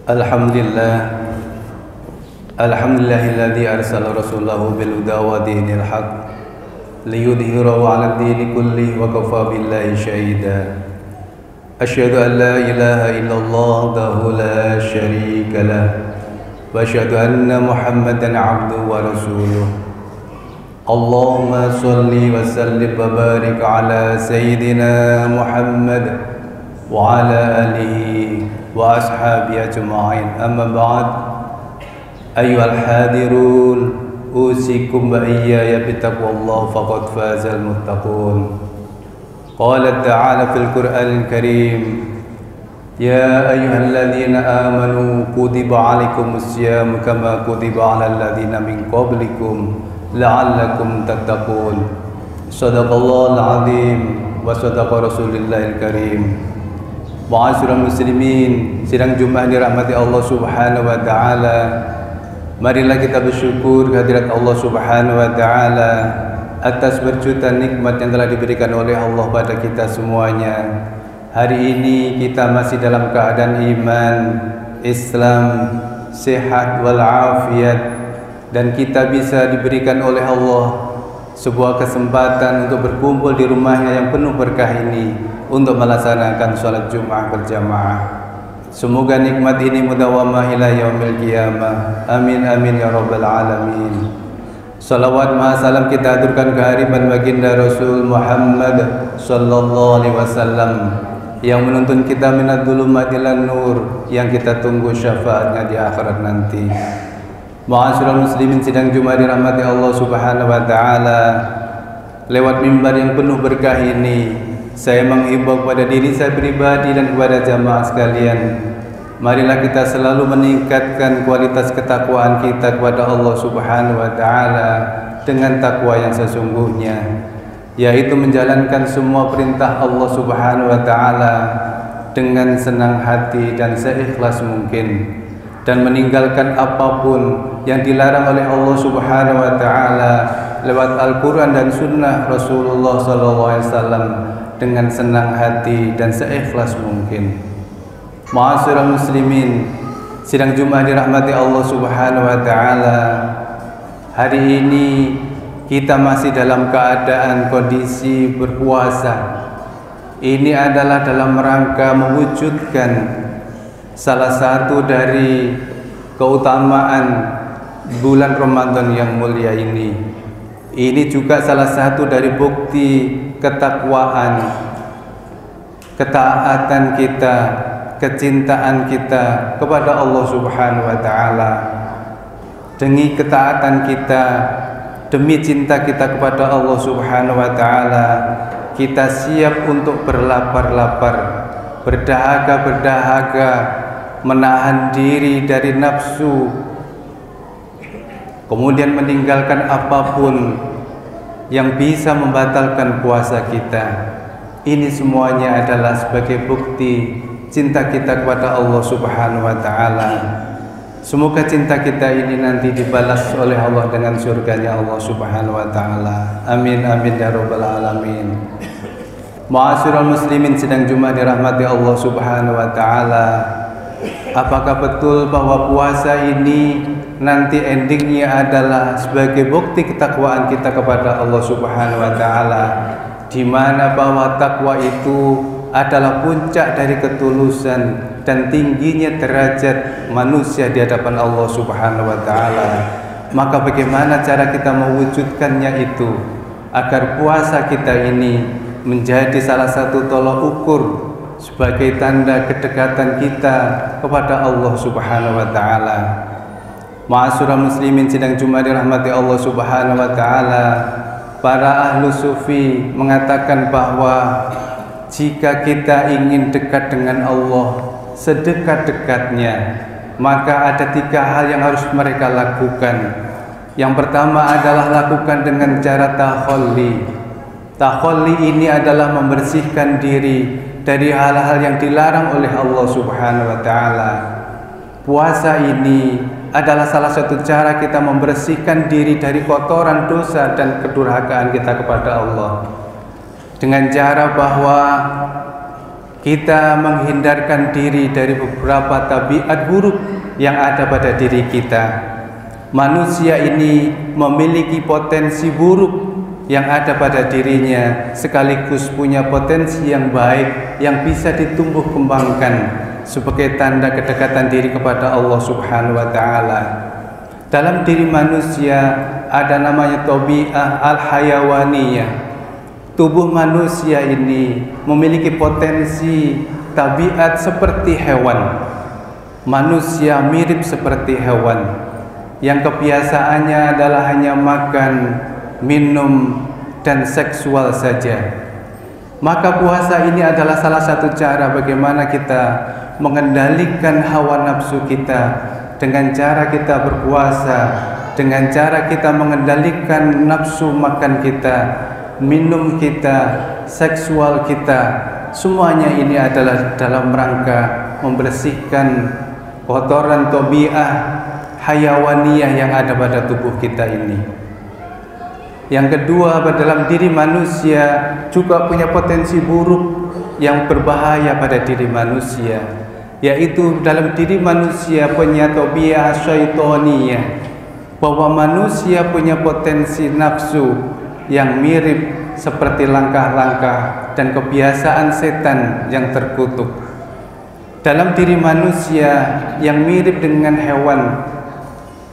Alhamdulillah, Alhamdulillahilladzi arsala rasulahu bil huda wa dinil haq liyudhhirahu 'ala ad-dini kullih wa kafa billahi shahida. Asyhadu an la ilaha illallah wahdahu la syarika lah wa asyhadu anna Muhammadan 'abduhu wa rasuluh. Allahumma shalli wa sallim wa barik 'ala sayyidina Muhammad wa 'ala alihi wa ashabi ajma'in. Amma ba'd. Ayyuhal hadirun, usikum wa iyaya bittaqwallah faqad fazal muttaqun. Qala ta'ala fil Qur'anil Karim, ya ayyuhalladzina amanu kutiba 'alaikumus syiyam kama kutiba 'alal ladzina min qablikum la'allakum tattaqun. Shadaqallahul 'azim wa shadaqa rasulillahil karim. Ma'asyiral muslimin, sidang Jumat dirahmati Allah Subhanahu wa taala. Marilah kita bersyukur kehadirat Allah Subhanahu wa taala atas berjuta nikmat yang telah diberikan oleh Allah pada kita semuanya. Hari ini kita masih dalam keadaan iman, Islam, sehat walafiat, dan kita bisa diberikan oleh Allah sebuah kesempatan untuk berkumpul di rumahnya yang penuh berkah ini untuk melaksanakan sholat Jumat berjamaah. Semoga nikmat ini mudawamah ila yaumil qiyamah. Amin amin ya rabbal alamin. Salawat maha salam kita aturkan kehadiran baginda Rasul Muhammad sallallahu alaihi wasallam yang menuntun kita minad dhulumat ilan nur, yang kita tunggu syafaatnya di akhirat nanti. Ma'asyiral muslimin, sidang Jumat dirahmati Allah Subhanahu wa taala. Lewat mimbar yang penuh berkah ini, saya menghimbau kepada diri saya pribadi dan kepada jamaah sekalian, marilah kita selalu meningkatkan kualitas ketakwaan kita kepada Allah Subhanahu wa taala dengan takwa yang sesungguhnya, yaitu menjalankan semua perintah Allah Subhanahu wa taala dengan senang hati dan seikhlas mungkin, dan meninggalkan apapun yang dilarang oleh Allah Subhanahu wa taala lewat Al-Qur'an dan sunnah Rasulullah sallallahu alaihi wasallam dengan senang hati dan seikhlas mungkin. Ma'asyiral muslimin, sidang Jumat dirahmati Allah Subhanahu wa taala. Hari ini kita masih dalam keadaan kondisi berpuasa. Ini adalah dalam rangka mewujudkan salah satu dari keutamaan bulan Ramadan yang mulia ini. Ini juga salah satu dari bukti ketakwaan, ketaatan kita, kecintaan kita kepada Allah Subhanahu wa taala. Demi ketaatan kita, demi cinta kita kepada Allah Subhanahu wa taala, kita siap untuk berlapar-lapar, berdahaga-berdahaga, menahan diri dari nafsu, kemudian meninggalkan apapun yang bisa membatalkan puasa kita. Ini semuanya adalah sebagai bukti cinta kita kepada Allah Subhanahu wa taala. Semoga cinta kita ini nanti dibalas oleh Allah dengan surganya Allah Subhanahu wa taala. Amin amin ya rabbal alamin. Ma'asyiral muslimin, sidang Jumat dirahmati Allah Subhanahu wa taala. Apakah betul bahwa puasa ini nanti endingnya adalah sebagai bukti ketakwaan kita kepada Allah Subhanahu wa taala, di mana bahwa takwa itu adalah puncak dari ketulusan dan tingginya derajat manusia di hadapan Allah Subhanahu wa taala. Maka bagaimana cara kita mewujudkannya itu agar puasa kita ini menjadi salah satu tolak ukur sebagai tanda kedekatan kita kepada Allah Subhanahu wa taala. Ma'asyiral muslimin, sidang Jumat dirahmati Allah Subhanahu wa taala. Para ahlu sufi mengatakan bahwa jika kita ingin dekat dengan Allah sedekat-dekatnya, maka ada 3 hal yang harus mereka lakukan. Yang pertama adalah lakukan dengan cara takhalli. Takhalli ini adalah membersihkan diri dari hal-hal yang dilarang oleh Allah Subhanahu wa taala. Puasa ini adalah salah satu cara kita membersihkan diri dari kotoran dosa dan kedurhakaan kita kepada Allah, dengan cara bahwa kita menghindarkan diri dari beberapa tabiat buruk yang ada pada diri kita. Manusia ini memiliki potensi buruk yang ada pada dirinya, sekaligus punya potensi yang baik yang bisa ditumbuh kembangkan sebagai tanda kedekatan diri kepada Allah Subhanahu wa taala. Dalam diri manusia ada namanya tabi'ah al-hayawaniyah. Tubuh manusia ini memiliki potensi tabiat seperti hewan. Manusia mirip seperti hewan yang kebiasaannya adalah hanya makan, minum, dan seksual saja. Maka puasa ini adalah salah satu cara bagaimana kita mengendalikan hawa nafsu kita dengan cara kita berpuasa, dengan cara kita mengendalikan nafsu makan kita, minum kita, seksual kita. Semuanya ini adalah dalam rangka membersihkan kotoran tabi'ah hayawaniyah yang ada pada tubuh kita ini. Yang kedua, dalam diri manusia juga punya potensi buruk yang berbahaya pada diri manusia, yaitu dalam diri manusia punya tabi'ah syaitoniyah, bahwa manusia punya potensi nafsu yang mirip seperti langkah-langkah dan kebiasaan setan yang terkutuk. Dalam diri manusia yang mirip dengan hewan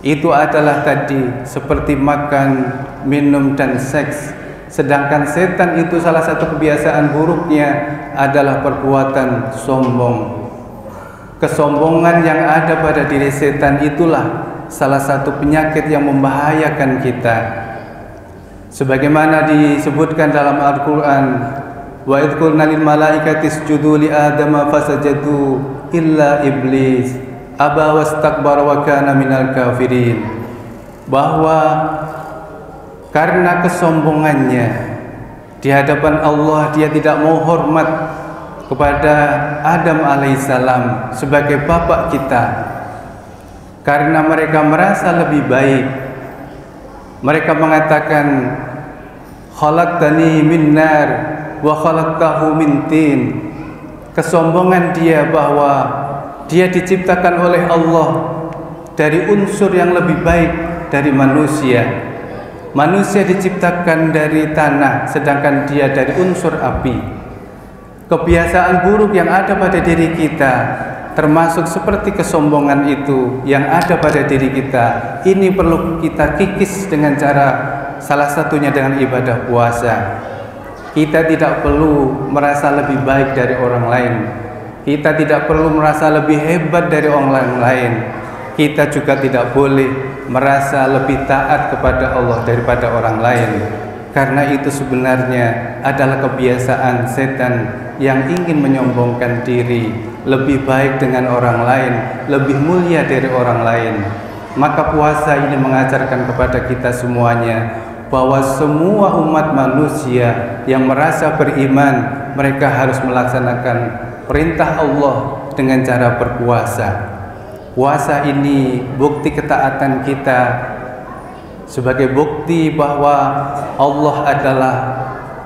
itu adalah tadi seperti makan, minum, dan seks. Sedangkan setan itu salah satu kebiasaan buruknya adalah perbuatan sombong. Kesombongan yang ada pada diri setan itulah salah satu penyakit yang membahayakan kita. Sebagaimana disebutkan dalam Al-Quran, wa idh qulna lil malaikati isjudu li adama fasajadu illa iblis aba wastakbara wa kana minal kafirin, bahwa karena kesombongannya di hadapan Allah dia tidak mau hormat kepada Adam alaihissalam sebagai bapak kita, karena mereka merasa lebih baik. Mereka mengatakan khalaqtani min nar wa khalaqtahu min tin. Kesombongan dia bahwa dia diciptakan oleh Allah dari unsur yang lebih baik dari manusia. Manusia diciptakan dari tanah, sedangkan dia dari unsur api. Kebiasaan buruk yang ada pada diri kita, termasuk seperti kesombongan itu yang ada pada diri kita, ini perlu kita kikis dengan cara salah satunya dengan ibadah puasa. Kita tidak perlu merasa lebih baik dari orang lain. Kita tidak perlu merasa lebih hebat dari orang lain. Kita juga tidak boleh merasa lebih taat kepada Allah daripada orang lain, karena itu sebenarnya adalah kebiasaan setan yang ingin menyombongkan diri, lebih baik dengan orang lain, lebih mulia dari orang lain. Maka puasa ini mengajarkan kepada kita semuanya bahwa semua umat manusia yang merasa beriman, mereka harus melaksanakan perintah Allah dengan cara berpuasa. Puasa ini bukti ketaatan kita, sebagai bukti bahwa Allah adalah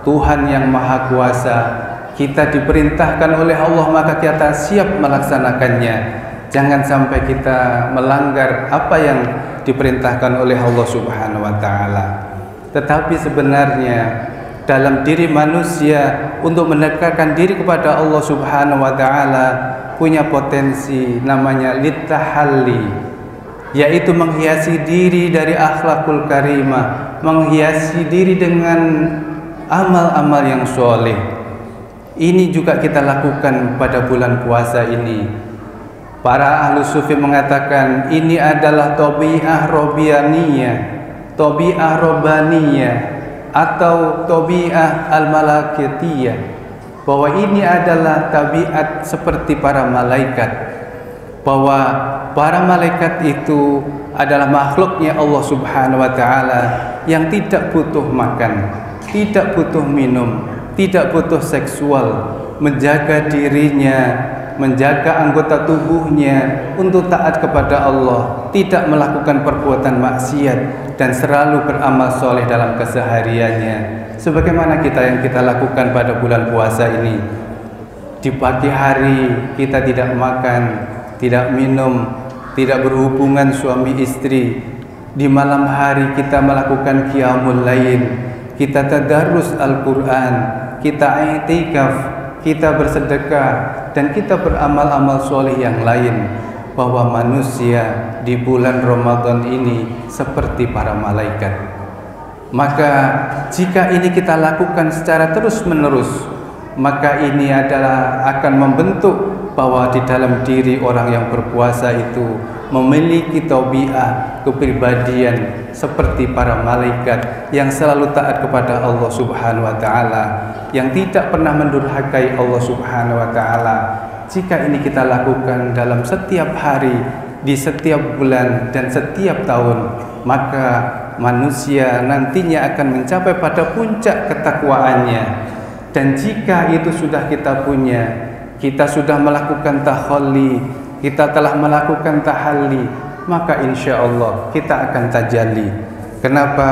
Tuhan yang Maha Kuasa. Kita diperintahkan oleh Allah, maka kita siap melaksanakannya. Jangan sampai kita melanggar apa yang diperintahkan oleh Allah Subhanahu wa taala. Tetapi sebenarnya dalam diri manusia untuk mendekatkan diri kepada Allah Subhanahu wa taala punya potensi namanya litahalli, yaitu menghiasi diri dari akhlakul karimah, menghiasi diri dengan amal-amal yang soleh. Ini juga kita lakukan pada bulan puasa ini. Para ahlu sufi mengatakan ini adalah tabi'ah robbiyaniyah, tabi'ah robbaniyah, atau tabi'ah al-malakiyah, bahwa ini adalah tabiat seperti para malaikat, bahwa para malaikat itu adalah makhluknya Allah Subhanahu wa taala yang tidak butuh makan, tidak butuh minum, tidak butuh seksual, menjaga dirinya, menjaga anggota tubuhnya untuk taat kepada Allah, tidak melakukan perbuatan maksiat, dan selalu beramal soleh dalam kesehariannya, sebagaimana yang kita lakukan pada bulan puasa ini. Di pagi hari kita tidak makan, tidak minum, tidak berhubungan suami istri. Di malam hari kita melakukan qiyamul lail, kita tadarrus Al-Quran, kita i'tikaf, kita bersedekah, dan kita beramal-amal soleh yang lain. Bahwa manusia di bulan Ramadan ini seperti para malaikat. Maka jika ini kita lakukan secara terus-menerus, maka ini adalah akan membentuk bahwa di dalam diri orang yang berpuasa itu memiliki tabiat kepribadian seperti para malaikat yang selalu taat kepada Allah Subhanahu wa taala, yang tidak pernah mendurhakai Allah Subhanahu wa taala. Jika ini kita lakukan dalam setiap hari, di setiap bulan dan setiap tahun, maka manusia nantinya akan mencapai pada puncak ketakwaannya. Dan jika itu sudah kita punya, kita sudah melakukan tahalli, kita telah melakukan tahalli, maka insya Allah kita akan tajalli. Kenapa?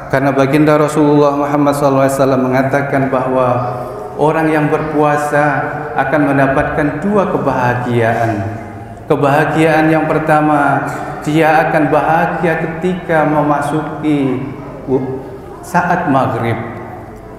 Karena baginda Rasulullah Muhammad SAW mengatakan bahwa orang yang berpuasa akan mendapatkan dua kebahagiaan. Kebahagiaan yang pertama, dia akan bahagia ketika memasuki saat maghrib.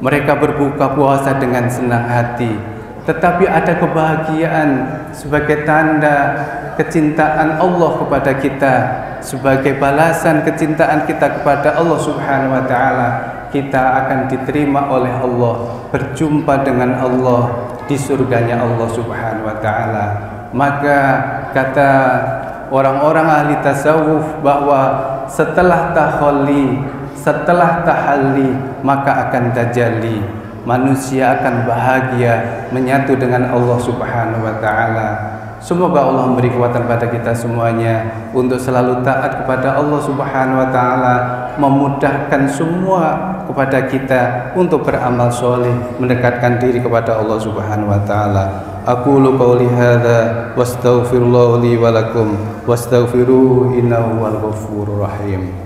Mereka berbuka puasa dengan senang hati. Tetapi ada kebahagiaan sebagai tanda kecintaan Allah kepada kita, sebagai balasan kecintaan kita kepada Allah Subhanahu wa taala. Kita akan diterima oleh Allah, berjumpa dengan Allah di surganya Allah Subhanahu wa taala. Maka kata orang-orang ahli tasawuf bahwa setelah tahalli, setelah tahalli, maka akan tajalli. Manusia akan bahagia menyatu dengan Allah Subhanahu wa taala. Semoga Allah memberi kekuatan pada kita semuanya untuk selalu taat kepada Allah Subhanahu wa taala, memudahkan semua kepada kita untuk beramal soleh, mendekatkan diri kepada Allah Subhanahu wa taala. Aqulu qouli hadza wastaghfirullah li wa lakum wastaghfiruhu innahu wal ghafurur rahim.